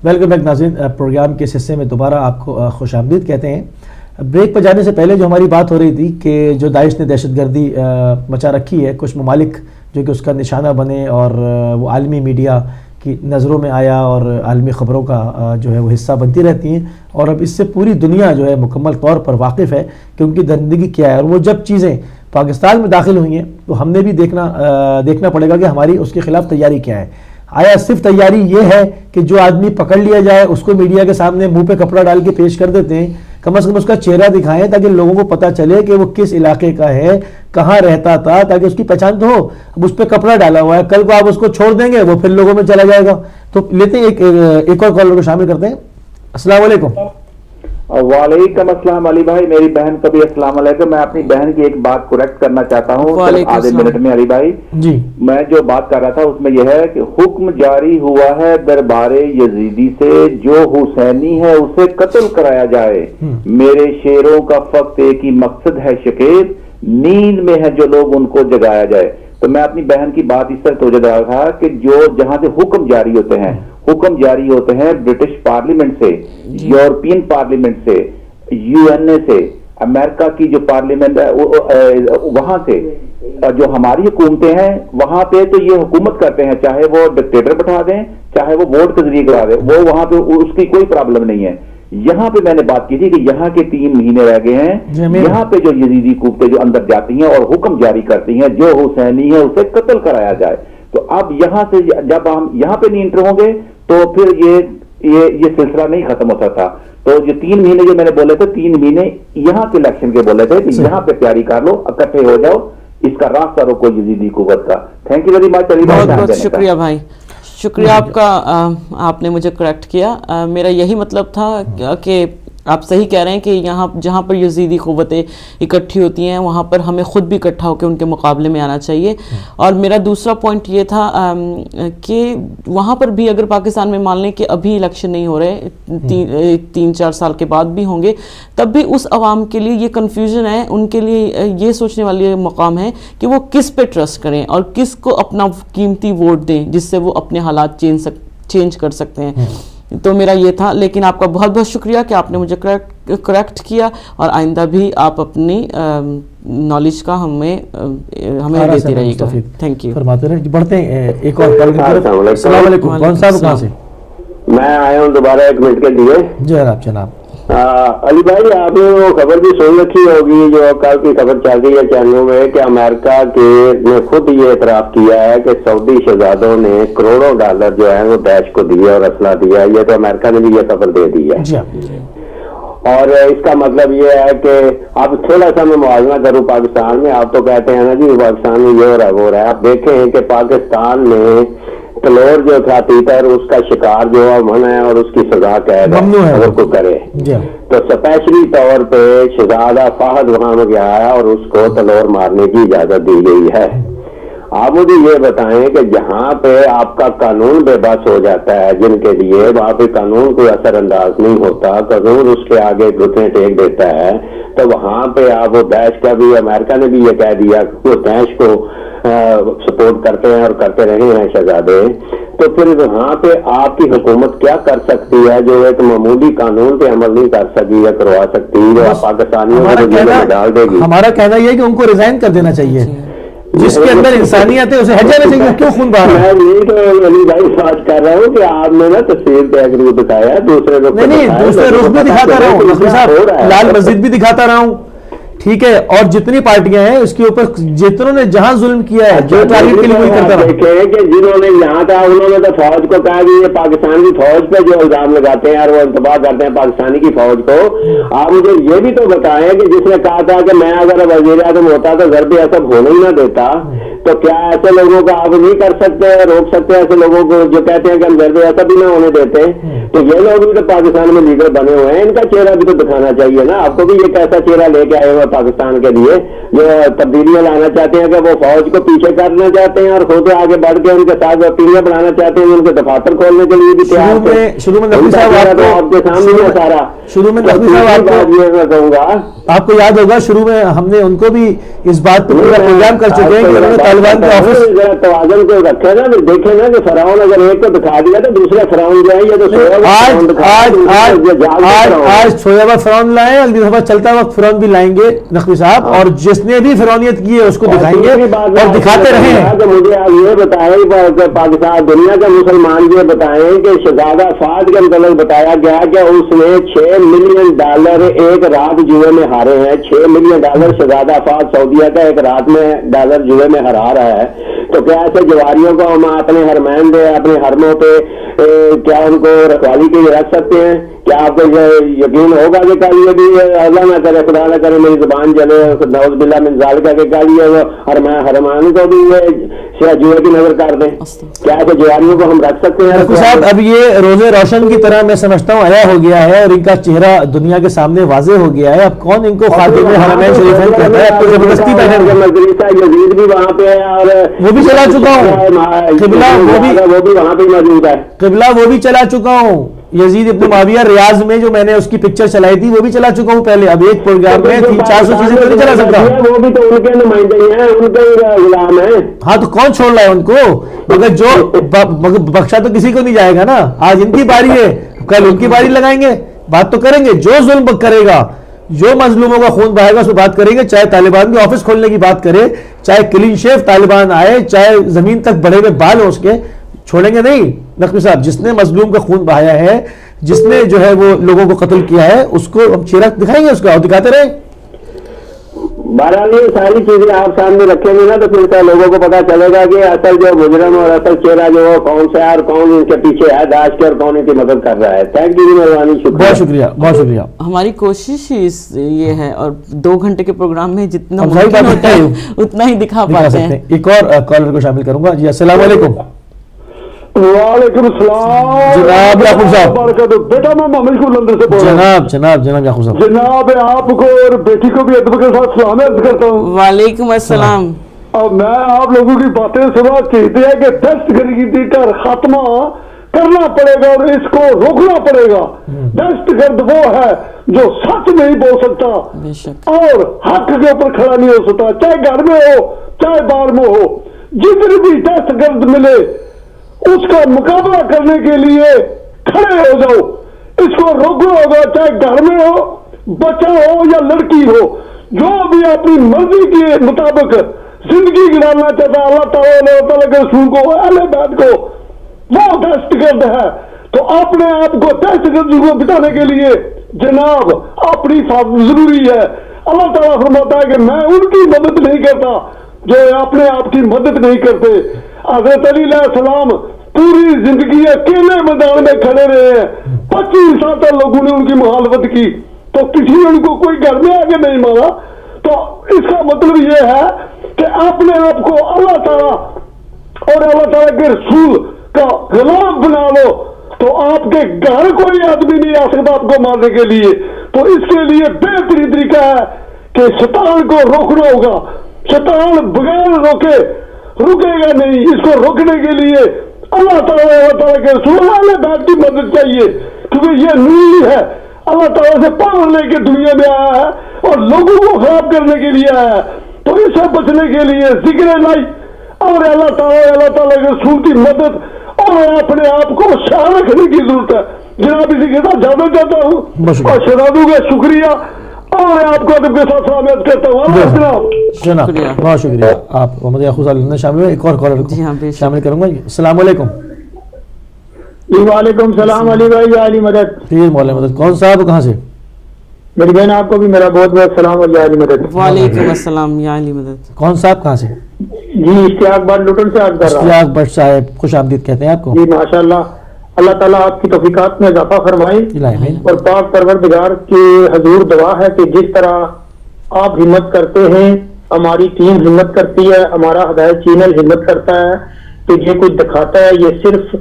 Welcome back ناظرین، programme کے اس حصے میں دوبارہ آپ کو خوش آمدید کہتے ہیں۔ بریک پر جانے سے پہلے جو ہماری بات ہو رہی تھی کہ جو داعش نے دہشت گردی مچا رکھی ہے، کچھ ممالک جو کہ اس کا نشانہ بنے اور وہ عالمی میڈیا کی نظروں میں آیا اور عالمی خبروں کا جو ہے وہ حصہ بنتی رہتی ہیں، اور اب اس سے پوری دنیا جو ہے مکمل طور پر واقف ہے کہ ان کی درندگی کیا ہے، اور وہ جب چیزیں پاکستان میں داخل ہوئی ہیں تو ہم نے بھی دیکھنا پڑے گا کہ ہماری اس کے خلاف تیاری کیا ہے۔ آیا صرف تیاری یہ ہے کہ جو آدمی پکڑ لیا جائے اس کو میڈیا کے سامنے منہ پہ کپڑا ڈال کے پیش کر دیتے ہیں؟ کم از کم اس کا چہرہ دکھائیں تاکہ لوگوں کو پتہ چلے کہ وہ کس علاقے کا ہے، کہاں رہتا تھا، تاکہ اس کی پہچان تو ہو۔ اب اس پہ کپڑا ڈالا ہوا ہے، کل کو آپ اس کو چھوڑ دیں گے وہ پھر لوگوں میں چلا جائے گا۔ تو لیتے ہیں ایک اور کالر کو شامل کرتے ہیں۔ السلام علیکم۔ وعلیکم السلام علی بھائی، میری بہن کا بھی السلام علیکم۔ میں اپنی بہن کی ایک بات کریکٹ کرنا چاہتا ہوں آدھے منٹ میں علی بھائی جی۔ میں جو بات کر رہا تھا اس میں یہ ہے کہ حکم جاری ہوا ہے دربار یزیدی سے جو حسینی ہے اسے قتل کرایا جائے۔ میرے شیروں کا فقط ایک ہی مقصد ہے شکیب، نیند میں ہے جو لوگ ان کو جگایا جائے۔ تو میں اپنی بہن کی بات اس طرح توجہ دے رہا تھا کہ جو جہاں سے حکم جاری ہوتے ہیں، حکم جاری ہوتے ہیں برٹش پارلیمنٹ سے، یورپین پارلیمنٹ سے، یو این اے سے، امریکہ کی جو پارلیمنٹ ہے وہاں سے، جو ہماری حکومتیں ہیں وہاں پہ تو یہ حکومت کرتے ہیں، چاہے وہ ڈکٹیٹر بٹھا دیں چاہے وہ ووٹ کے ذریعے کرا دیں، وہ وہاں پہ اس کی کوئی پرابلم نہیں ہے۔ یہاں پہ میں نے بات کی تھی کہ یہاں کے 3 مہینے رہ گئے ہیں، یہاں پہ جو یزیدی قوتیں جو اندر جاتی ہیں اور حکم جاری کرتی ہیں جو حسینی ہے اسے قتل کرایا جائے۔ تو اب یہاں سے جب ہم یہاں پہ نہیں انٹر ہوں گے تو پھر یہ سلسلہ نہیں ختم ہوتا تھا۔ تو جو 3 مہینے جو میں نے بولے تھے، 3 مہینے یہاں کے الیکشن کے بولے تھے کہ یہاں پہ تیاری کر لو، اکٹھے ہو جاؤ، اس کا راستہ روکو یزیدی قوت کا۔ Thank you very much. بہت بہت شکریہ بھائی، شکریہ آپ کا، آپ نے مجھے کریکٹ کیا۔ میرا یہی مطلب تھا کہ آپ صحیح کہہ رہے ہیں کہ یہاں جہاں پر یزیدی قوتیں اکٹھی ہوتی ہیں وہاں پر ہمیں خود بھی اکٹھا ہو کے ان کے مقابلے میں آنا چاہیے۔ اور میرا دوسرا پوائنٹ یہ تھا کہ وہاں پر بھی اگر پاکستان میں مان لیں کہ ابھی الیکشن نہیں ہو رہے، 3-4 سال کے بعد بھی ہوں گے، تب بھی اس عوام کے لیے یہ کنفیوژن ہے، ان کے لیے یہ سوچنے والی مقام ہے کہ وہ کس پہ ٹرسٹ کریں اور کس کو اپنا قیمتی ووٹ دیں جس سے وہ اپنے حالات چینج کر سکتے ہیں۔ تو میرا یہ تھا، لیکن آپ کا بہت بہت شکریہ کہ آپ نے مجھے کریکٹ کیا، اور آئندہ بھی آپ اپنی نالج کا ہمیں دیتے رہیے گا۔ Thank you. فرماتے رہے۔ بڑھتے ہیں ایک اور کال کی طرف۔ السلام علیکم، کون صاحب کہاں سے؟ میں آیا ہوں دوبارہ 1 منٹ کے لیے۔ جناب علی بھائی، آپ نے وہ خبر بھی سن رکھی ہوگی جو کل کی خبر چل رہی ہے چینلوں میں کہ امریکہ نے خود یہ اعتراف کیا ہے کہ سعودی شہزادوں نے کروڑوں ڈالر جو ہے وہ داعش کو دیے اور اسلحہ دیا۔ یہ تو امریکہ نے بھی یہ خبر دے دی ہے، اور اس کا مطلب یہ ہے کہ اب تھوڑا سا میں موازنہ کروں پاکستان میں۔ آپ تو کہتے ہیں نا جی پاکستان میں یہ ہو رہا ہے وہ ہو رہا ہے۔ آپ دیکھیں کہ پاکستان میں تلور جو تھا تیتر، اس کا شکار جو امن ہے اور اس کی سزا قید ہے اگر کوئی کرے تو اسپیشلی طور پہ شہزادہ فہد وہاں میں گیا ہے اور اس کو تلور مارنے کی اجازت دی گئی ہے۔ آپ مجھے یہ بتائیں کہ جہاں پہ آپ کا قانون بے بس ہو جاتا ہے، جن کے لیے وہاں پہ قانون کوئی اثر انداز نہیں ہوتا، قانون اس کے آگے گھٹنے ٹیک دیتا ہے، تو وہاں پہ آپ وہ داعش کا بھی، امریکہ نے بھی یہ کہہ دیا کہ وہ داعش کو سپورٹ کرتے ہیں اور کرتے رہے ہیں شہزادے، تو پھر وہاں پہ آپ کی حکومت کیا کر سکتی ہے جو ایک معمولی قانون پہ عمل نہیں کر سکی یا کروا سکتی جو پاکستانیوں کو میں ڈال دے گی؟ ہمارا کہنا یہ ہے کہ ان کو ریزائن کر دینا چاہیے، جس کے اندر انسانیت ہے اسے ہٹ جانا چاہیے۔ کیوں خون بہا رہا ہے؟ میں یہی تو علی بھائی بات کر رہا ہوں کہ آپ نے نا تصویر پہ ایک روح دکھایا، دوسرے رخ نہیں دوسرے رخ بھی دکھاتا رہا ہوں نقوی صاحب، لال مسجد بھی دکھاتا رہا ہوں، ٹھیک ہے، اور جتنی پارٹیاں ہیں اس کے اوپر جتنوں نے جہاں ظلم کیا ہے جو ٹارگٹ کے لیے وہی کرتا رہا۔ دیکھیں کہ جنہوں نے یہاں کا انہوں نے تو فوج کو کہا کہ یہ پاکستان کی فوج پہ جو الزام لگاتے ہیں اور وہ انتباہ کرتے ہیں پاکستانی کی فوج کو، آپ مجھے یہ بھی تو بتائیں کہ جس نے کہا تھا کہ میں اگر وزیر اعظم ہوتا تو ضرب عصب ہونے ہی نہ دیتا، تو کیا ایسے لوگوں کو آپ نہیں کر سکتے، روک سکتے ایسے لوگوں کو جو کہتے ہیں کہ ہم ضرب عصب ہی نہ ہونے دیتے؟ تو یہ لوگ بھی تو پاکستان میں لیڈر بنے ہوئے ہیں، ان کا چہرہ بھی تو دکھانا چاہیے نا۔ آپ کو بھی یہ کیسا چہرہ لے کے آئے ہوئے پاکستان کے لیے جو تبدیلیاں لانا چاہتے ہیں کہ وہ فوج کو پیچھے کرنا چاہتے ہیں اور خود آگے بڑھ کے ان کے ساتھ وکیلیاں بنانا چاہتے ہیں، ان کے دفاتر کھولنے کے لیے بھی تیار تھے. شروع میں نقوی صاحب آپ کے سامنے ہے سارا. شروع میں نقوی صاحب کہوں گا آپ کو یاد ہوگا شروع میں ہم نے ان کو بھی اس بات پہ پورا پروگرام کر چکے ہیں کہ انہوں نے طالبان کے آفس توازن کو رکھے نا، دیکھیں نا کہ فرعون اگر ایک کو دکھا دیا تو دوسرا فرعون جو ہے یہ تو آج سویا ہوا فرعون لائیں، اگلی دفعہ چلتا وقت فرعون بھی لائیں گے نقوی صاحب، اور جس نے بھی فرعونیت کی ہے اس کو دکھائیں گے اور دکھاتے رہے ہیں. مجھے آپ یہ بتائیں پاکستان دنیا کا مسلمان یہ بتائیں کہ شہزادہ فہد کے متعلق بتایا گیا کہ اس نے $6 ملین ایک رات جوئے میں ہارے ہیں. $6 ملین شہزادہ فہد سعودیہ کا ایک رات میں ڈالر جوئے میں ہرا رہا ہے. تو کیا ایسے جواریوں کو ہم اپنے حرمین پہ اپنے حرموں پہ کیا ان کو رکھوالی کے لیے رکھ سکتے ہیں؟ کیا آپ کو یقین ہوگا کہ کل یہ بھی اللہ نہ کرے خدا نہ کرے میری زبان جلے نعوذ باللہ من ذالک کہ کل یہ حرمان کو بھی یہ جوئے کی نظر کر دیں؟ کیا ایسے جواریوں کو ہم رکھ سکتے ہیں؟ صاحب اب یہ روزے روشن کی طرح میں سمجھتا ہوں آیا ہو گیا ہے اور ان کا چہرہ دنیا کے سامنے واضح ہو گیا ہے. اب کون ان کو خاتم حرمین شریفین کہتا ہے؟ اب تو زبردستی مدرسہ یزید بھی وہاں پہ ہے اور وہ بھی چلا چکا ہوں قبلہ، وہ بھی وہاں پہ موجود ہے. قبلہ وہ بھی چلا چکا ہوں. یزید ابن معاویہ ریاض میں جو میں نے اس کی پکچر چلائی تھی وہ بھی چلا چکا ہوں پہلے. اب ایک پروگرام میں 300-400 چیزیں تو نہیں چلا سکتا. وہ بھی تو ان کے نمائندے ہیں، ان کے غلام ہیں. ہاں تو کون چھوڑ رہا ہے ان کو؟ مگر جو بخشا تو کسی کو نہیں جائے گا نا. آج ان کی باری ہے، کل ان کی باری لگائیں گے، بات تو کریں گے. جو ظلم کرے گا، جو مظلوموں کا خون بہائے گا اس پہ بات کریں گے. چاہے طالبان کے آفس کھولنے کی بات کرے، چاہے کلین شیف طالبان آئے، چاہے زمین تک بڑے ہوئے بال ہو اس کے، چھوڑیں گے نہیں. نقوی صاحب جس نے مظلوم کا خون بہایا ہے، جس نے جو ہے وہ لوگوں کو قتل کیا ہے، اس کو ہم چہرہ دکھائیں گے اس کا اور دکھاتے رہیں. بہرحال یہ ساری چیزیں آپ سامنے رکھیں گے نا تو پھر لوگوں کو پتا چلے گا کہ اصل جو مجرم اور اصل چہرہ جو کون سا ہے اور کون ان کے پیچھے ہے داعش کے اور کون ان کی مدد کر رہا ہے. تھینک یو، مہربانی، شکریہ. بہت شکریہ، بہت شکریہ. ہماری کوشش ہی یہ ہے اور 2 گھنٹے کے پروگرام میں جتنا ممکن ہوتا ہے اتنا ہی دکھا پاتے ہیں. ایک اور کالر کو شامل کروں گا. جی السلام علیکم. وعلیکم السلام جناب یعقوب صاحب. بیٹا میں محمد کو لندن سے بول رہا ہوں. جناب یعقوب صاحب. جناب آپ کو اور بیٹی کو بھی ادب کے ساتھ سلام عرض کرتا ہوں. وعلیکم السلام. اور میں آپ لوگوں کی باتیں سنا کہتے ہیں کہ دہشت گردی کا خاتمہ کرنا پڑے گا اور اس کو روکنا پڑے گا. دہشت گرد وہ ہے جو سچ نہیں بول سکتا اور حق کے اوپر کھڑا نہیں ہو سکتا، چاہے گھر میں ہو چاہے باہر میں ہو. جتنی بھی دہشت گرد ملے اس کا مقابلہ کرنے کے لیے کھڑے ہو جاؤ. اس کو روکنا ہوگا، چاہے گھر میں ہو، بچہ ہو یا لڑکی ہو، جو بھی اپنی مرضی کے مطابق زندگی گزارنا چاہتا ہے اللہ تعالیٰ کے رسول کو، اہل بیت کو، وہ دہشت گرد ہے. تو اپنے آپ کو دہشت گردی کو بتانے کے لیے جناب اپنی ضروری ہے. اللہ تعالیٰ فرماتا ہے کہ میں ان کی مدد نہیں کرتا جو اپنے آپ کی مدد نہیں کرتے. حضرت علی علیہ السلام پوری زندگی اکیلے میدان میں کھڑے رہے ہیں. 25 لوگوں نے ان کی مخالفت کی تو کسی نے ان کو کوئی گھر میں آگے نہیں مارا. تو اس کا مطلب یہ ہے کہ اپنے آپ کو اللہ تعالیٰ اور اللہ تعالیٰ کے رسول کا غلام بنا لو تو آپ کے گھر کوئی آدمی نہیں آ سکتا آپ کو مارنے کے لیے. تو اس کے لیے بہترین طریقہ ہے کہ شیطان کو روکنا ہوگا. شیطان بغیر روکے رکے گا نہیں. اس کو روکنے کے لیے اللہ تعالیٰ کے رسول اہل بیت کی مدد چاہیے کیونکہ یہ نور ہے. اللہ تعالیٰ سے پاور لے کے دنیا میں آیا ہے اور لوگوں کو خراب کرنے کے لیے آیا ہے. تو اس سے بچنے کے لیے ذکر الہی اور اللہ تعالیٰ کے رسول کی مدد اور اپنے آپ کو شان رکھنے کی ضرورت ہے. جناب اسی کے ساتھ جانا چاہتا ہوں اور شہزادوں کا شکریہ اور آپ کو ادب کے ساتھ سلامت کرتا ہوں. جناب بہت شکریہ. آپ محمد یعقوب صاحب شامل ہوئے. ایک اور کالر کو شامل کروں گا. السلام علیکم. جی وعلیکم السلام. علی بھائی یا علی مدد. پیر مولا مدد. کون صاحب کہاں سے؟ میری بہن آپ کو بھی میرا بہت بہت سلام اور یا علی مدد. وعلیکم السلام یا علی مدد. کون صاحب کہاں سے؟ جی اشتیاق بٹ لوٹن سے عرض کر رہا ہوں. اشتیاق بٹ صاحب خوش آمدید کہتے ہیں آپ کو. جی ماشاءاللہ اللہ تعالیٰ آپ کی توفیقات میں اضافہ فرمائے اور پاک پروردگار کے حضور دعا ہے کہ جس طرح آپ ہمت کرتے ہیں ہماری ٹیم ہمت کرتی ہے، ہمارا ہدایت چینل ہمت کرتا ہے تو یہ کچھ دکھاتا ہے یہ صرف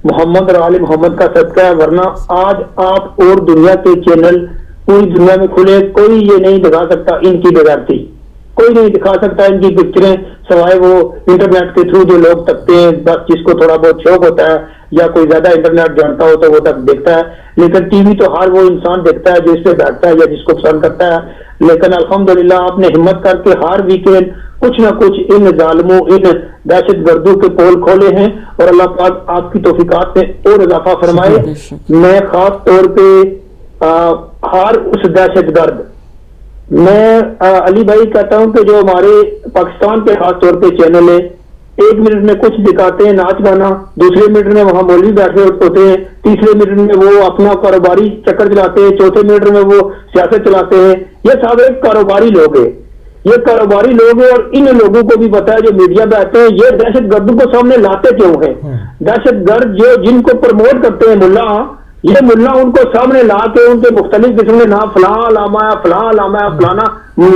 محمد اور آل محمد کا صدقہ ہے. ورنہ آج آپ اور دنیا کے چینل پوری دنیا میں کھلے کوئی یہ نہیں دکھا سکتا ان کی بغیرتی. کوئی نہیں دکھا سکتا ان کی پکچریں سوائے وہ انٹرنیٹ کے تھرو جو لوگ تکتے ہیں، بس جس کو تھوڑا بہت شوق ہوتا ہے یا کوئی زیادہ انٹرنیٹ جانتا ہو تو وہ تک دیکھتا ہے. لیکن ٹی وی تو ہر وہ انسان دیکھتا ہے جو اس پہ بیٹھتا ہے یا جس کو پسند کرتا ہے. لیکن الحمدللہ آپ نے ہمت کر کے ہر ویکینڈ کچھ نہ کچھ ان ظالموں ان دہشت گردوں کے پول کھولے ہیں، اور اللہ پاک آپ کی توفیقات میں اور اضافہ فرمائے. میں خاص طور پہ ہر اس دہشت گرد، میں علی بھائی کہتا ہوں کہ جو ہمارے پاکستان کے خاص طور پہ چینل ہے، 1 منٹ میں کچھ دکھاتے ہیں ناچ گانا، دوسرے منٹ میں وہاں مولوی بیٹھے ہوتے ہیں، تیسرے منٹ میں وہ اپنا کاروباری چکر چلاتے ہیں، چوتھے منٹ میں وہ سیاست چلاتے ہیں. یہ سب ایک کاروباری لوگ ہیں، یہ کاروباری لوگ ہیں، اور ان لوگوں کو بھی پتا ہے جو میڈیا پہ آتے ہیں یہ دہشت گردوں کو سامنے لاتے کیوں ہیں. دہشت گرد جو جن کو پروموٹ کرتے ہیں ملا، یہ ملا ان کو سامنے لا کے ان کے مختلف قسم کے نام فلاں علامہ ہے، فلاں علامہ ہے، فلانا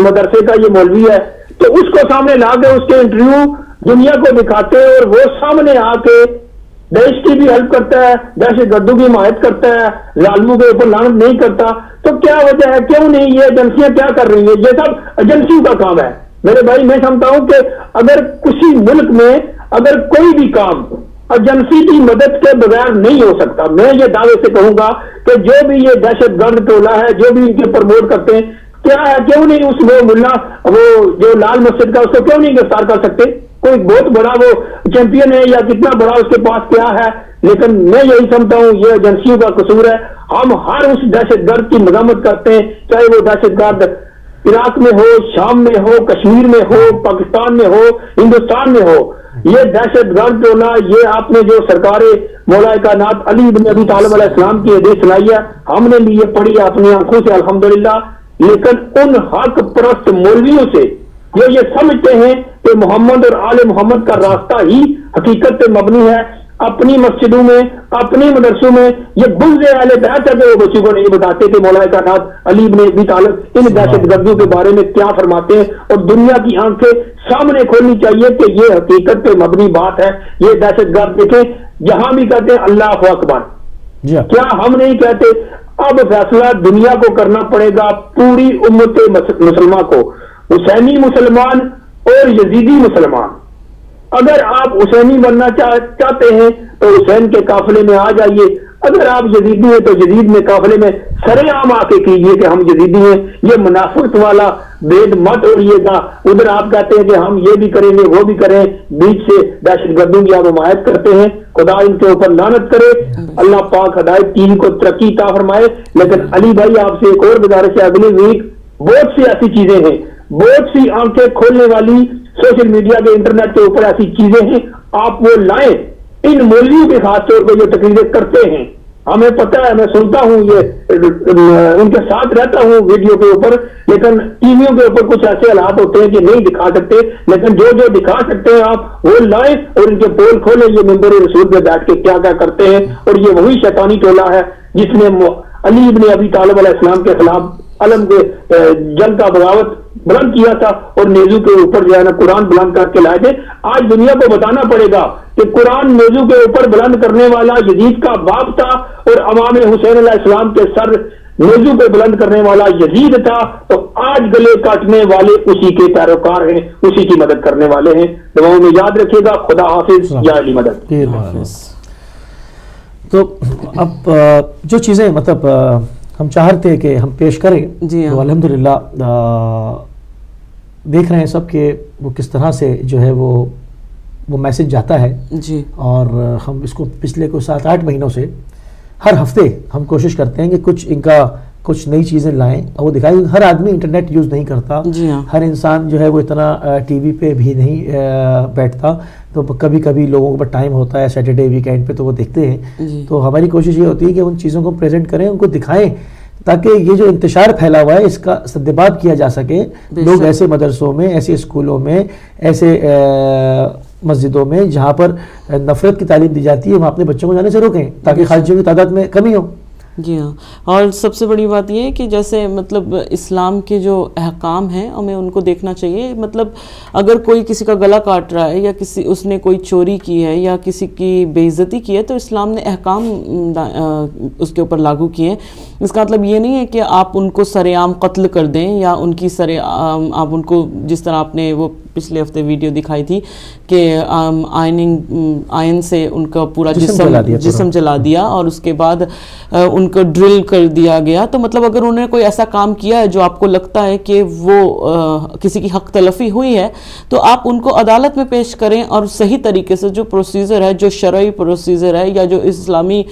مدرسے کا یہ مولوی ہے، تو اس کو سامنے لا کے اس کے انٹرویو دنیا کو دکھاتے ہیں، اور وہ سامنے آ کے دیش کی بھی ہیلپ کرتا ہے، دہشت گردوں کی حمایت کرتا ہے، ظالموں کے اوپر لعنت نہیں کرتا. تو کیا وجہ ہے، کیوں نہیں یہ ایجنسیاں کیا کر رہی ہیں؟ یہ سب ایجنسیوں کا کام ہے میرے بھائی. میں سمجھتا ہوں کہ اگر کسی ملک میں اگر کوئی بھی کام ایجنسی کی مدد کے بغیر نہیں ہو سکتا، میں یہ دعوے سے کہوں گا کہ جو بھی یہ دہشت گرد ٹولہ ہے جو بھی ان کے پروموٹ کرتے ہیں، کیا ہے کیوں نہیں اس وہ ملا وہ جو لال مسجد کا اس کو کیوں نہیں گرفتار کر سکتے؟ کوئی بہت بڑا وہ چیمپئن ہے یا کتنا بڑا اس کے پاس کیا ہے. لیکن میں یہی سمجھتا ہوں یہ ایجنسیوں کا قصور ہے. ہم ہر اس دہشت گرد کی مذمت کرتے ہیں، چاہے وہ دہشت گرد عراق میں ہو، شام میں ہو، کشمیر میں ہو، پاکستان میں ہو، ہندوستان میں ہو. یہ دہشت گرد ٹولہ، یہ آپ نے جو سرکار مولا کائنات علی بن ابی طالب علیہ السلام کی حدیث سنائی ہے، ہم نے بھی یہ پڑھی اپنی آنکھوں سے الحمدللہ. لیکن ان حق پرست مولویوں سے جو یہ سمجھتے ہیں کہ محمد اور آل محمد کا راستہ ہی حقیقت پہ مبنی ہے، اپنی مسجدوں میں اپنی مدرسوں میں یہ بغض اہل بیت ہے کہ وہ بچوں کو نہیں بتاتے کہ مولا کائنات علی بن ابی طالب ان دہشت گردوں کے بارے میں کیا فرماتے ہیں. اور دنیا کی آنکھیں سامنے کھولنی چاہیے کہ یہ حقیقت پہ مبنی بات ہے. یہ دہشت گرد دیکھیں جہاں بھی کہتے ہیں اللہ اکبر، کیا ہم نہیں کہتے؟ اب فیصلہ دنیا کو کرنا پڑے گا، پوری امت مسلمہ کو، حسینی مسلمان اور یزیدی مسلمان. اگر آپ حسینی بننا چاہتے ہیں تو حسین کے قافلے میں آ جائیے، اگر آپ یزیدی ہیں تو یزید میں قافلے میں سرے عام آ کے کیجیے کہ ہم یزیدی ہیں. یہ منافقت والا بید مت اڑیے گا. ادھر آپ کہتے ہیں کہ ہم یہ بھی کریں گے وہ بھی کریں، بیچ سے دہشت گردوں کی آپ حمایت کرتے ہیں. خدا ان کے اوپر لعنت کرے، اللہ پاک ہدایت ٹی وی کو ترقی عطا فرمائے. لیکن علی بھائی آپ سے ایک اور گزارش ہے، اگلی ویک بہت سی ایسی چیزیں ہیں، بہت سی آنکھیں کھولنے والی سوشل میڈیا کے انٹرنیٹ کے اوپر ایسی چیزیں ہیں، آپ وہ لائیں. ان مولویوں کے خاص طور پہ جو تقریریں کرتے ہیں، ہمیں پتہ ہے، میں سنتا ہوں، یہ ان کے ساتھ رہتا ہوں ویڈیو کے اوپر، لیکن ٹی ویوں کے اوپر کچھ ایسے حالات ہوتے ہیں کہ نہیں دکھا سکتے. لیکن جو دکھا سکتے ہیں آپ وہ لائیں اور ان کے پول کھولیں. یہ ممبر رسول پہ بیٹھ کے کیا کیا کرتے ہیں، اور یہ وہی شیطانی ٹولہ ہے جس نے علی ابن ابی طالب علیہ السلام کے خلاف علم کے جنگ کا بغاوت بلند کیا تھا، اور نیزو کے اوپر جو ہے نا قرآن بلند کر کے لائے تھے. آج دنیا کو بتانا پڑے گا کہ قرآن نیزو کے اوپر بلند کرنے والا یزید کا باپ تھا، اور امام حسین علیہ السلام کے سر نیزو پہ بلند کرنے والا یزید تھا. تو آج گلے کاٹنے والے اسی کے پیروکار ہیں، اسی کی مدد کرنے والے ہیں. دعاؤں میں یاد رکھیے گا. خدا حافظ، یا علی مدد. تو اب جو چیزیں مطلب ہم چاہتے ہیں کہ ہم پیش کریں، تو الحمدللہ دیکھ رہے ہیں سب کہ وہ کس طرح سے جو ہے وہ میسج جاتا ہے. اور ہم اس کو پچھلے کو 7-8 مہینوں سے ہر ہفتے ہم کوشش کرتے ہیں کہ کچھ نئی چیزیں لائیں اور وہ دکھائیں. ہر آدمی انٹرنیٹ یوز نہیں کرتا، ہر انسان جو ہے وہ اتنا ٹی وی پہ بھی نہیں بیٹھتا. تو کبھی کبھی لوگوں پر ٹائم ہوتا ہے سیٹرڈے ویکینڈ پہ تو وہ دیکھتے ہیں. تو ہماری کوشش یہ ہوتی ہے کہ ان چیزوں کو پریزنٹ کریں، ان کو دکھائیں، تاکہ یہ جو انتشار پھیلا ہوا ہے اس کا سدباب کیا جا سکے. لوگ ایسے مدرسوں میں، ایسے اسکولوں میں، ایسے مسجدوں میں جہاں پر نفرت کی تعلیم دی جاتی ہے وہاں اپنے بچوں کو جانے سے روکیں، تاکہ خارجیوں کی تعداد میں کمی ہو. جی ہاں، اور سب سے بڑی بات یہ ہے کہ جیسے مطلب اسلام کے جو احکام ہیں ہمیں ان کو دیکھنا چاہیے. مطلب اگر کوئی کسی کا گلا کاٹ رہا ہے یا اس نے کوئی چوری کی ہے یا کسی کی بے عزتی کی ہے تو اسلام نے احکام اس کے اوپر لاگو کیے ہیں. اس کا مطلب یہ نہیں ہے کہ آپ ان کو سر عام قتل کر دیں یا ان کی آپ ان کو جس طرح آپ نے وہ پچھلے ہفتے ویڈیو دکھائی تھی کہ آئن سے ان کا پورا جسم جلا دیا اور اس کے بعد ان کو ڈرل کر دیا گیا. تو مطلب اگر انہوں نے کوئی ایسا کام کیا ہے جو آپ کو لگتا ہے کہ وہ کسی کی حق تلفی ہوئی ہے تو آپ ان کو عدالت میں پیش کریں اور صحیح طریقے سے جو پروسیجر ہے، جو شرعی پروسیجر ہے یا جو اسلامی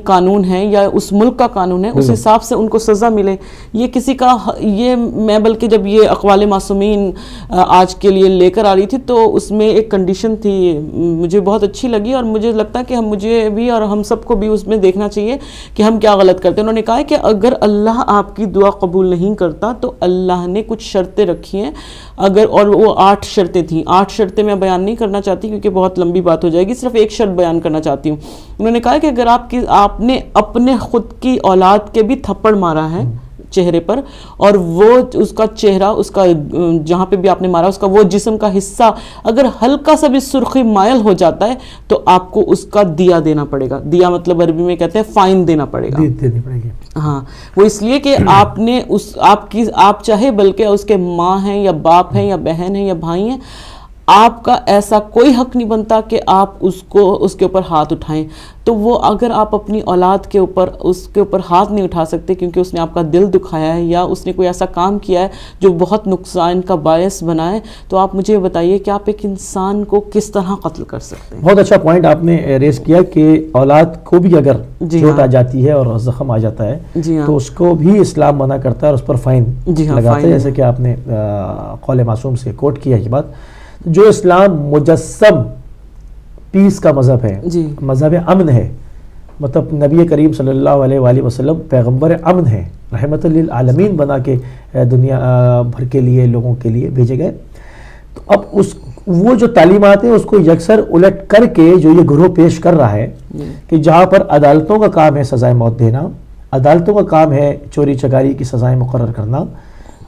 قانون ہے یا اس ملک کا قانون ہے اس حساب سے ان کو سزا ملے. یہ کسی کا یہ میں بلکہ جب یہ اقوال معصومین آج کے لیے لے کر آ رہی تھی تو اس میں ایک کنڈیشن تھی مجھے بہت اچھی لگی اور مجھے لگتا ہے کہ مجھے بھی اور ہم سب کو بھی اس میں دیکھنا چاہیے کہ ہم کیا غلط کرتے ہیں. انہوں نے کہا ہے کہ اگر اللہ آپ کی دعا قبول نہیں کرتا تو اللہ نے کچھ شرطیں رکھی ہیں اور وہ 8 شرطیں تھیں. 8 شرطیں میں بیان نہیں کرنا چاہتی کیونکہ بہت لمبی بات ہو جائے گی، صرف ایک شرط بیان کرنا چاہتی ہوں. انہوں نے کہا کہ اگر آپ نے اپنے خود کی اولاد کے بھی تھپڑ مارا ہے چہرے پر اور وہ اس کا چہرہ اس کا جہاں پہ بھی آپ نے مارا اس کا وہ جسم کا حصہ اگر ہلکا سا بھی سرخی مائل ہو جاتا ہے تو آپ کو اس کا دیا دینا پڑے گا. دیا مطلب عربی میں کہتے ہیں فائن دینا پڑے گا. دینی پڑے گی. ہاں، وہ اس لیے کہ آپ نے آپ چاہے بلکہ اس کے ماں ہیں یا باپ ہیں یا بہن ہیں یا بھائی ہیں، آپ کا ایسا کوئی حق نہیں بنتا کہ آپ اس کے اوپر ہاتھ اٹھائیں. تو وہ اگر آپ اپنی اولاد کے اوپر ہاتھ نہیں اٹھا سکتے کیونکہ اس نے آپ کا دل دکھایا ہے یا اس نے کوئی ایسا کام کیا ہے جو بہت نقصان کا باعث بنا ہے، تو آپ مجھے بتائیے کہ آپ ایک انسان کو کس طرح قتل کر سکتے ہیں. بہت اچھا پوائنٹ آپ نے ریز کیا کہ اولاد کو بھی اگر چوٹ آ جاتی ہے اور زخم آ جاتا ہے تو اس کو بھی اسلام منع کرتا ہے اور اس پر فائن لگاتا ہے، جیسے کہ آپ نے قول معصوم سے کوٹ کیا یہ بات. جو اسلام مجسم پیس کا مذہب ہے، مذہب امن ہے، مطلب نبی کریم صلی اللہ علیہ وآلہ وسلم پیغمبر امن ہے، رحمت للعالمین بنا کے دنیا بھر کے لیے لوگوں کے لیے بھیجے گئے. تو اب وہ جو تعلیمات ہیں اس کو یکسر الٹ کر کے جو یہ گروہ پیش کر رہا ہے کہ جہاں پر عدالتوں کا کام ہے سزائے موت دینا، عدالتوں کا کام ہے چوری چکاری کی سزائیں مقرر کرنا،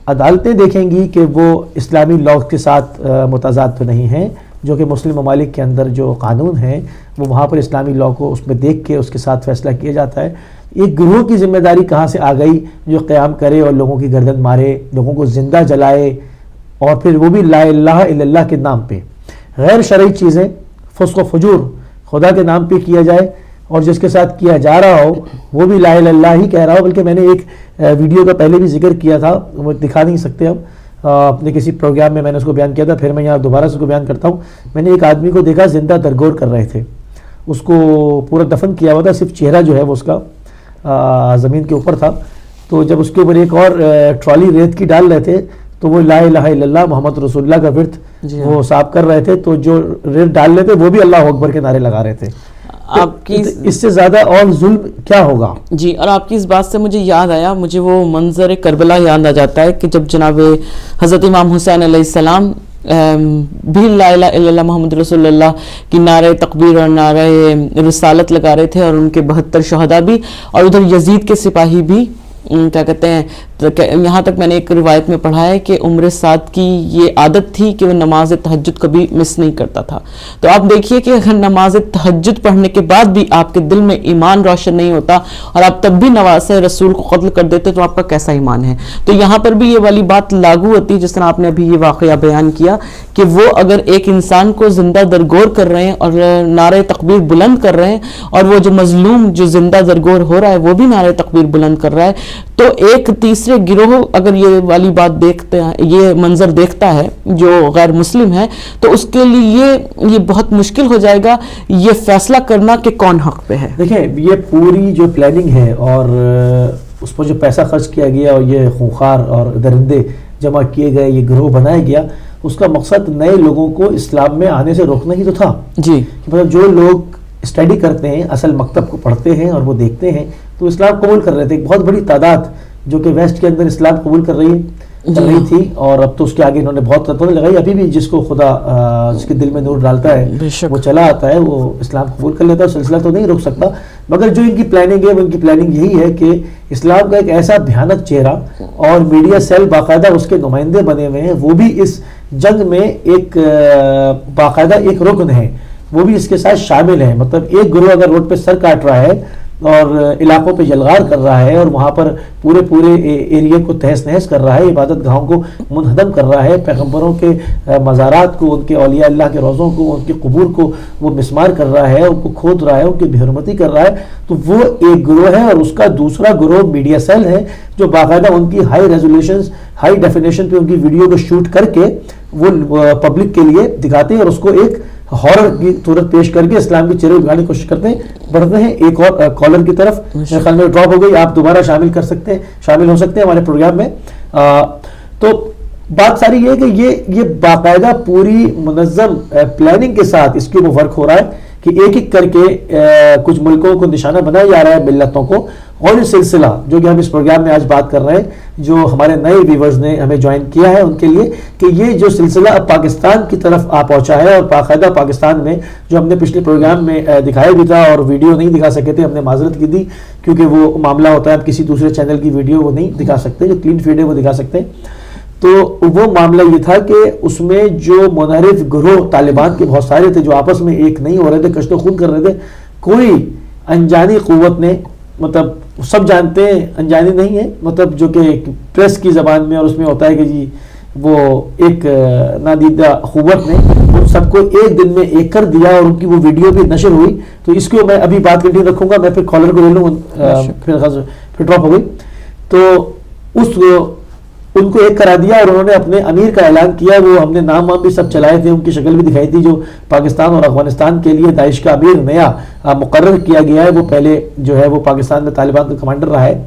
عدالتیں دیکھیں گی کہ وہ اسلامی لاء کے ساتھ متضاد تو نہیں ہیں، جو کہ مسلم ممالک کے اندر جو قانون ہیں وہ وہاں پر اسلامی لاء کو اس میں دیکھ کے اس کے ساتھ فیصلہ کیا جاتا ہے. ایک گروہ کی ذمہ داری کہاں سے آ گئی جو قیام کرے اور لوگوں کی گردن مارے، لوگوں کو زندہ جلائے اور پھر وہ بھی لا الہ الا اللہ کے نام پہ غیر شرعی چیزیں، فسق و فجور خدا کے نام پہ کیا جائے اور جس کے ساتھ کیا جا رہا ہو وہ بھی لا الہ الا اللہ ہی کہہ رہا ہو. بلکہ میں نے ایک ویڈیو کا پہلے بھی ذکر کیا تھا، وہ دکھا نہیں سکتے اب، اپنے کسی پروگرام میں نے اس کو بیان کیا تھا، پھر میں یہاں دوبارہ سے اس کو بیان کرتا ہوں. میں نے ایک آدمی کو دیکھا زندہ درگور کر رہے تھے، اس کو پورا دفن کیا ہوا تھا، صرف چہرہ جو ہے وہ اس کا زمین کے اوپر تھا. تو جب اس کے اوپر ایک اور ٹرالی ریت کی ڈال رہے تھے تو وہ لا الہ الا اللہ محمد رسول اللہ کا ورد وہ صاف کر رہے تھے، تو جو ریت ڈال رہے تھے وہ بھی اللہ اکبر کے نعرے لگا رہے تھے. آپ کی اس سے زیادہ اور ظلم کیا ہوگا. جی، اور آپ کی اس بات سے مجھے یاد آیا، مجھے وہ منظر کربلا یاد آ جاتا ہے کہ جب جناب حضرت امام حسین علیہ السلام بھی لا الہ الا اللہ محمد رسول اللہ کی نعرہ تکبیر اور نعرہ رسالت لگا رہے تھے اور ان کے 72 شہداء بھی اور ادھر یزید کے سپاہی بھی کیا کہتے ہیں. یہاں تک میں نے ایک روایت میں پڑھا ہے کہ عمر سعد کی یہ عادت تھی کہ وہ نماز تہجد کبھی مس نہیں کرتا تھا. تو آپ دیکھیے کہ اگر نماز تہجد پڑھنے کے بعد بھی آپ کے دل میں ایمان روشن نہیں ہوتا اور آپ تب بھی نواسہ رسول کو قتل کر دیتے تو آپ کا کیسا ایمان ہے. تو یہاں پر بھی یہ والی بات لاگو ہوتی ہے جس طرح آپ نے ابھی یہ واقعہ بیان کیا کہ وہ اگر ایک انسان کو زندہ درگور کر رہے ہیں اور نعرہ تکبیر بلند کر رہے ہیں اور وہ جو مظلوم جو زندہ درگور ہو رہا ہے وہ بھی نعرہ تکبیر بلند کر رہا ہے، تو ایک تیسرے گروہ اگر یہ والی بات دیکھتے ہیں، یہ منظر دیکھتا ہے جو غیر مسلم ہے، تو اس کے لیے یہ بہت مشکل ہو جائے گا یہ فیصلہ کرنا کہ کون حق پہ ہے. دیکھیں یہ پوری جو پلاننگ ہے اور اس پر جو پیسہ خرچ کیا گیا اور یہ خونخوار اور درندے جمع کیے گئے، یہ گروہ بنایا گیا، اس کا مقصد نئے لوگوں کو اسلام میں آنے سے روکنا ہی تو تھا. جی، مطلب جو لوگ اسٹڈی کرتے ہیں، اصل مکتب کو پڑھتے ہیں اور وہ دیکھتے ہیں تو اسلام قبول کر رہے تھے. ایک بہت بڑی تعداد جو کہ ویسٹ کے اندر اسلام قبول کر رہی ہے، چل رہی تھی اور اب تو اس کے آگے انہوں نے بہت تطبیق لگائی. ابھی بھی جس کو خدا جس کے دل میں نور ڈالتا ہے وہ چلا آتا ہے, وہ اسلام قبول کر لیتا ہے. سلسلہ تو نہیں روک سکتا, مگر جو ان کی پلاننگ ہے وہ ان کی پلاننگ یہی ہے کہ اسلام کا ایک ایسا بھیانک چہرہ, اور میڈیا سیل باقاعدہ اس کے نمائندے بنے ہوئے ہیں, وہ بھی اس جنگ میں ایک باقاعدہ ایک رکن ہے, وہ بھی اس کے ساتھ شامل ہیں. مطلب ایک گروہ اگر روڈ پہ سر کاٹ رہا ہے اور علاقوں پہ جلغار کر رہا ہے اور وہاں پر پورے ایریا کو تہس نہس کر رہا ہے, عبادت گاہوں کو منہدم کر رہا ہے, پیغمبروں کے مزارات کو, ان کے اولیاء اللہ کے روضوں کو, ان کے قبور کو وہ مسمار کر رہا ہے, ان کو کھود رہا ہے, ان کی بے حرمتی کر رہا ہے, تو وہ ایک گروہ ہے. اور اس کا دوسرا گروہ میڈیا سیل ہے جو باقاعدہ ان کی ہائی ریزولوشنز, ہائی ڈیفینیشن پہ ان کی ویڈیو کو شوٹ کر کے وہ پبلک کے لیے دکھاتے ہیں اور اس کو ایک ہارر کی صورت پیش کر کے اسلام کی چہرے اگانے کی کوشش کرتے ہیں. بڑھتے ہیں ایک اور کالر کی طرف, میرے خیال میں ڈراپ ہو گئی, آپ دوبارہ شامل ہو سکتے ہیں ہمارے پروگرام میں. تو بات ساری یہ ہے کہ یہ باقاعدہ پوری منظم پلاننگ کے ساتھ اس کے اوپر ورک ہو رہا ہے کہ ایک ایک کر کے کچھ ملکوں کو نشانہ بنایا جا رہا ہے, ملتوں کو. اور یہ سلسلہ جو کہ ہم اس پروگرام میں آج بات کر رہے ہیں, جو ہمارے نئے ویورز نے ہمیں جوائن کیا ہے ان کے لیے, کہ یہ جو سلسلہ اب پاکستان کی طرف آ پہنچا ہے, اور باقاعدہ پاکستان میں جو ہم نے پچھلے پروگرام میں دکھایا بھی تھا اور ویڈیو نہیں دکھا سکے تھے, ہم نے معذرت کی تھی کیونکہ وہ معاملہ ہوتا ہے اب کسی دوسرے چینل کی ویڈیو وہ نہیں دکھا سکتے, جو کلین فیڈ ہے وہ دکھا سکتے ہیں. تو وہ معاملہ یہ تھا کہ اس میں جو منحرف گروہ طالبان کے بہت سارے تھے جو آپس میں ایک نہیں ہو رہے تھے, کشت و خون کر رہے تھے, کوئی انجانی قوت نے, مطلب سب جانتے ہیں انجانی نہیں ہے, مطلب جو کہ پریس کی زبان میں اور اس میں ہوتا ہے کہ جی وہ ایک نادیدہ قوت نے ان سب کو ایک دن میں ایک کر دیا, اور ان کی وہ ویڈیو بھی نشر ہوئی. تو اس کو میں ابھی بات کنٹینیو رکھوں گا, میں پھر کالر کو لے لوں, پھر ڈراپ ہو گئی. تو ان کو ایک کرا دیا اور انہوں نے اپنے امیر کا اعلان کیا. وہ ہم نے نام بھی سب چلائے تھے, ان کی شکل بھی دکھائی تھی, جو پاکستان اور افغانستان کے لیے داعش کا امیر نیا مقرر کیا گیا ہے, وہ پہلے جو ہے وہ پاکستان میں طالبان کا کمانڈر رہا ہے.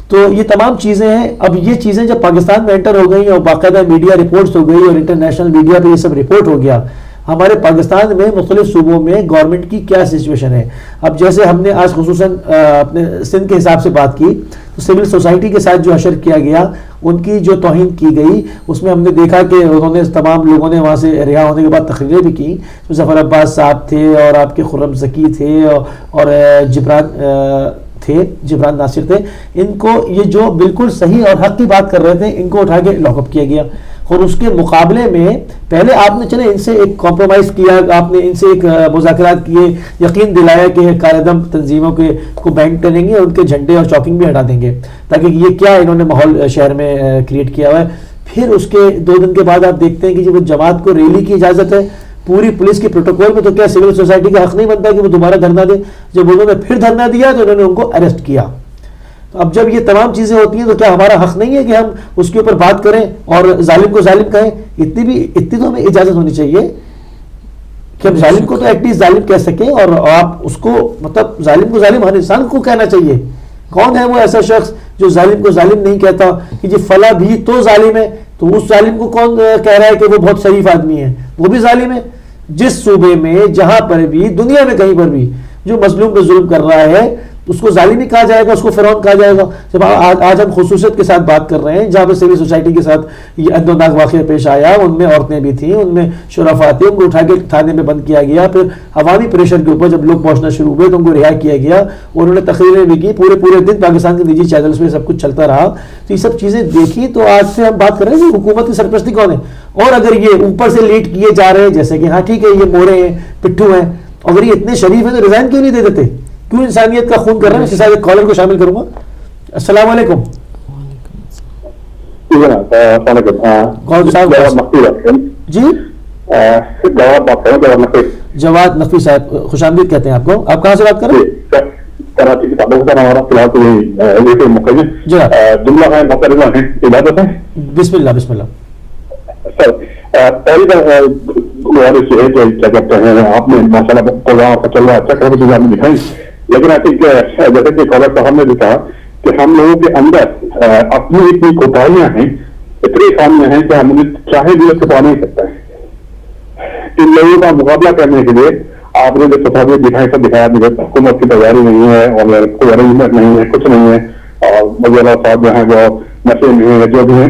تو یہ تمام چیزیں ہیں. اب یہ چیزیں جب پاکستان میں انٹر ہو گئی اور باقاعدہ میڈیا رپورٹس ہو گئی اور انٹرنیشنل میڈیا پہ یہ سب رپورٹ ہو گیا, ہمارے پاکستان میں مختلف صوبوں میں گورنمنٹ کی کیا سچویشن ہے. اب جیسے ہم نے آج خصوصاً اپنے سندھ کے حساب سے بات کی, تو سول سوسائٹی کے ساتھ جو حشر کیا گیا, ان کی جو توہین کی گئی, اس میں ہم نے دیکھا کہ انہوں نے تمام لوگوں نے وہاں سے رہا ہونے کے بعد تقریریں بھی کی. ظفر عباس صاحب تھے اور آپ کے خرم ذکی تھے اور جبران ناصر تھے. ان کو یہ جو بالکل صحیح اور حق کی بات کر رہے تھے, ان کو اٹھا کے لاک اپ کیا گیا. اور اس کے مقابلے میں پہلے آپ نے چلے ان سے ایک کمپرومائز کیا, آپ نے ان سے ایک مذاکرات کیے, یقین دلایا کہ قائدم تنظیموں کے کو بینک کریں گے, ان کے جھنڈے اور چاکنگ بھی ہٹا دیں گے, تاکہ یہ کیا انہوں نے ماحول شہر میں کریٹ کیا ہوا ہے. پھر اس کے 2 دن کے بعد آپ دیکھتے ہیں کہ جب جماعت کو ریلی کی اجازت ہے پوری پولیس کے پروٹوکول میں, تو کیا سول سوسائٹی کا حق نہیں بنتا کہ وہ دوبارہ دھرنا دے؟ جب انہوں نے پھر دھرنا دیا تو انہوں نے ان کو اریسٹ کیا. اب جب یہ تمام چیزیں ہوتی ہیں تو کیا ہمارا حق نہیں ہے کہ ہم اس کے اوپر بات کریں اور ظالم کو ظالم کہیں؟ اتنی تو ہمیں اجازت ہونی چاہیے کہ ہم ظالم کو تو ایٹ لیسٹ ظالم کہہ سکیں, اور آپ اس کو مطلب ظالم کو ظالم ہر انسان کو کہنا چاہیے. کون ہے وہ ایسا شخص جو ظالم کو ظالم نہیں کہتا کہ جی فلاں بھی تو ظالم ہے, تو اس ظالم کو کون کہہ رہا ہے کہ وہ بہت شریف آدمی ہے؟ وہ بھی ظالم ہے. جس صوبے میں جہاں پر بھی دنیا میں کہیں پر بھی جو مظلوم پہ ظلم کر رہا ہے اس کو ظالم ہی کہا جائے گا, اس کو فرعون کہا جائے گا. جب آج ہم خصوصیت کے ساتھ بات کر رہے ہیں جہاں پہ سول سوسائٹی کے ساتھ یہ اندوناک واقعہ پیش آیا, ان میں عورتیں بھی تھیں, ان میں شرفاء تھے, ان کو اٹھا کے تھانے میں بند کیا گیا. پھر عوامی پریشر کے اوپر جب لوگ پہنچنا شروع ہوئے تو ان کو رہا کیا گیا, انہوں نے تقریریں بھی کی, پورے دن پاکستان کے نجی چینلز میں سب کچھ چلتا رہا. تو یہ سب چیزیں دیکھی تو آج سے ہم بات کر رہے ہیں کہ حکومت کی سرپرستی کون ہے. اور اگر یہ اوپر سے لیڈ کیے جا رہے ہیں جیسے کہ ہاں ٹھیک ہے یہ مورے ہیں, پٹھو ہیں, اگر یہ اتنے شریف ہیں تو ریزائن کیوں نہیں دے دیتے؟ کیوں انسانیت کا خون کر رہے ہیں؟ اس کے ساتھ ایک کالر کو شامل کروں گا. السلام علیکم. جی جواد نقوی صاحب, خوش آمدید کہتے ہیں آپ کو. آپ کہاں سے بات کر رہے ہیں؟ کراچی کی تعلق سے ہمارا فی الحال بسم اللہ. سر پہلی گزارش یہ ہے کہ کیا کہتے ہیں آپ نے ماشاء اللہ پروگرام چل رہا اچھا کر کے دکھائی, لیکن آئی تھنک جیسے کہ کالر صاحب نے بھی کہا کہ ہم لوگوں کے اندر اپنی اتنی کوتاہیاں ہیں, اتنے سامنے ہیں کہ ہم انہیں چاہے بھی چھپا نہیں سکتا ہے. ان لوگوں کا مقابلہ کرنے کے لیے آپ نے جو تصاویر دکھائی سب دکھایا, مجھے حکومت کی تیاری نہیں ہے اور کوئی ارینجمنٹ نہیں ہے, کچھ نہیں ہے, اور مجھے صاحب جو ہیں وہ نشے میں جو بھی ہیں,